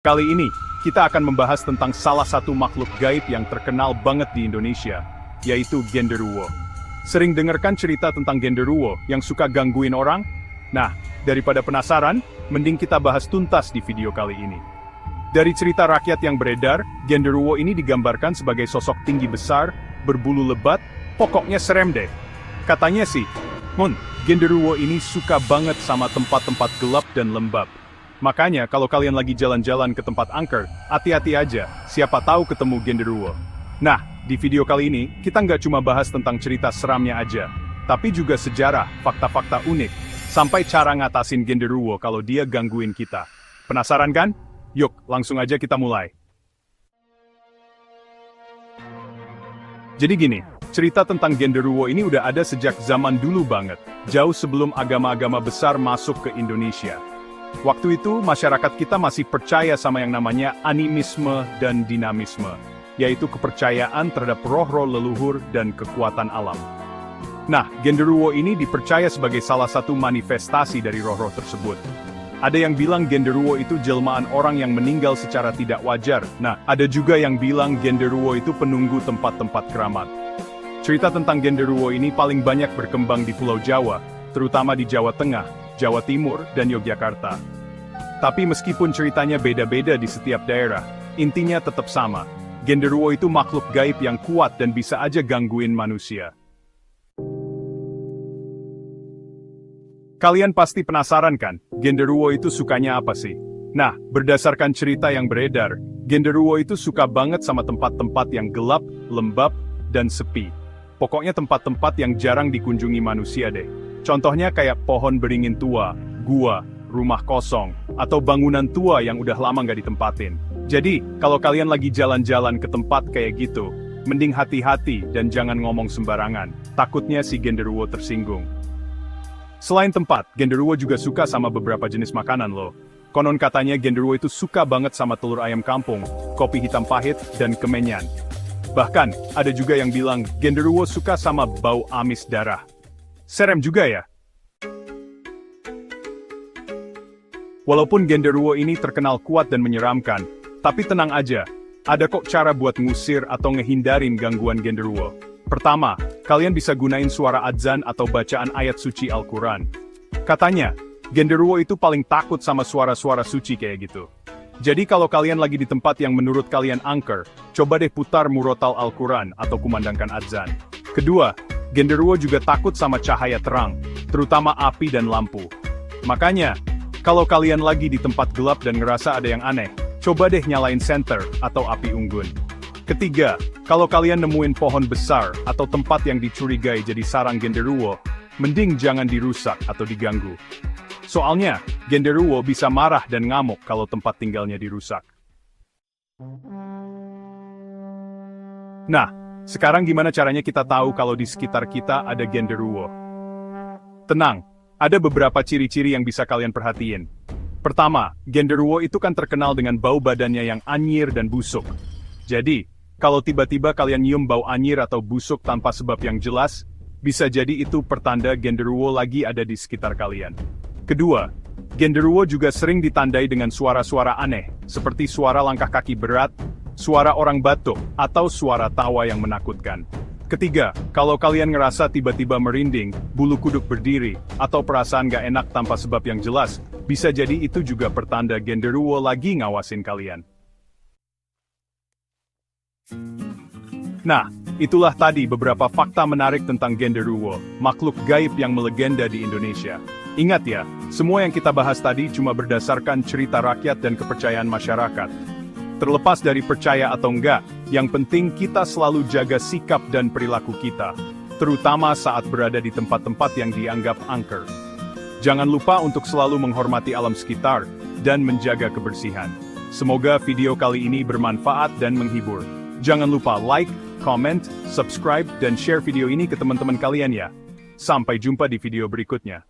Kali ini, kita akan membahas tentang salah satu makhluk gaib yang terkenal banget di Indonesia, yaitu Genderuwo. Sering dengarkan cerita tentang Genderuwo yang suka gangguin orang? Nah, daripada penasaran, mending kita bahas tuntas di video kali ini. Dari cerita rakyat yang beredar, Genderuwo ini digambarkan sebagai sosok tinggi besar, berbulu lebat, pokoknya serem deh. Katanya sih, Genderuwo ini suka banget sama tempat-tempat gelap dan lembab. Makanya kalau kalian lagi jalan-jalan ke tempat angker, hati-hati aja, siapa tahu ketemu Genderuwo. Nah, di video kali ini, kita nggak cuma bahas tentang cerita seramnya aja, tapi juga sejarah, fakta-fakta unik, sampai cara ngatasin Genderuwo kalau dia gangguin kita. Penasaran kan? Yuk, langsung aja kita mulai. Jadi gini, cerita tentang Genderuwo ini udah ada sejak zaman dulu banget, jauh sebelum agama-agama besar masuk ke Indonesia. Waktu itu, masyarakat kita masih percaya sama yang namanya animisme dan dinamisme, yaitu kepercayaan terhadap roh-roh leluhur dan kekuatan alam. Nah, Genderuwo ini dipercaya sebagai salah satu manifestasi dari roh-roh tersebut. Ada yang bilang Genderuwo itu jelmaan orang yang meninggal secara tidak wajar. Nah, ada juga yang bilang Genderuwo itu penunggu tempat-tempat keramat. Cerita tentang Genderuwo ini paling banyak berkembang di Pulau Jawa, terutama di Jawa Tengah, Jawa Timur, dan Yogyakarta. Tapi meskipun ceritanya beda-beda di setiap daerah, intinya tetap sama. Genderuwo itu makhluk gaib yang kuat dan bisa aja gangguin manusia. Kalian pasti penasaran kan, Genderuwo itu sukanya apa sih? Nah, berdasarkan cerita yang beredar, Genderuwo itu suka banget sama tempat-tempat yang gelap, lembab, dan sepi. Pokoknya tempat-tempat yang jarang dikunjungi manusia deh. Contohnya kayak pohon beringin tua, gua, rumah kosong, atau bangunan tua yang udah lama nggak ditempatin. Jadi, kalau kalian lagi jalan-jalan ke tempat kayak gitu, mending hati-hati dan jangan ngomong sembarangan. Takutnya si Genderuwo tersinggung. Selain tempat, Genderuwo juga suka sama beberapa jenis makanan loh. Konon katanya Genderuwo itu suka banget sama telur ayam kampung, kopi hitam pahit, dan kemenyan. Bahkan, ada juga yang bilang Genderuwo suka sama bau amis darah. Serem juga ya? Walaupun Genderuwo ini terkenal kuat dan menyeramkan, tapi tenang aja, ada kok cara buat ngusir atau ngehindarin gangguan Genderuwo. Pertama, kalian bisa gunain suara adzan atau bacaan ayat suci Al-Quran. Katanya, Genderuwo itu paling takut sama suara-suara suci kayak gitu. Jadi kalau kalian lagi di tempat yang menurut kalian angker, coba deh putar murotal Al-Quran atau kumandangkan adzan. Kedua, Genderuwo juga takut sama cahaya terang, terutama api dan lampu. Makanya, kalau kalian lagi di tempat gelap dan ngerasa ada yang aneh, coba deh nyalain senter atau api unggun. Ketiga, kalau kalian nemuin pohon besar atau tempat yang dicurigai jadi sarang Genderuwo, mending jangan dirusak atau diganggu. Soalnya, Genderuwo bisa marah dan ngamuk kalau tempat tinggalnya dirusak. Nah, sekarang gimana caranya kita tahu kalau di sekitar kita ada Genderuwo? Tenang, ada beberapa ciri-ciri yang bisa kalian perhatiin. Pertama, Genderuwo itu kan terkenal dengan bau badannya yang anyir dan busuk. Jadi, kalau tiba-tiba kalian nyium bau anyir atau busuk tanpa sebab yang jelas, bisa jadi itu pertanda Genderuwo lagi ada di sekitar kalian. Kedua, Genderuwo juga sering ditandai dengan suara-suara aneh, seperti suara langkah kaki berat, suara orang batuk, atau suara tawa yang menakutkan. Ketiga, kalau kalian ngerasa tiba-tiba merinding, bulu kuduk berdiri, atau perasaan gak enak tanpa sebab yang jelas, bisa jadi itu juga pertanda Genderuwo lagi ngawasin kalian. Nah, itulah tadi beberapa fakta menarik tentang Genderuwo, makhluk gaib yang melegenda di Indonesia. Ingat ya, semua yang kita bahas tadi cuma berdasarkan cerita rakyat dan kepercayaan masyarakat. Terlepas dari percaya atau enggak, yang penting kita selalu jaga sikap dan perilaku kita, terutama saat berada di tempat-tempat yang dianggap angker. Jangan lupa untuk selalu menghormati alam sekitar dan menjaga kebersihan. Semoga video kali ini bermanfaat dan menghibur. Jangan lupa like, comment, subscribe, dan share video ini ke teman-teman kalian ya. Sampai jumpa di video berikutnya.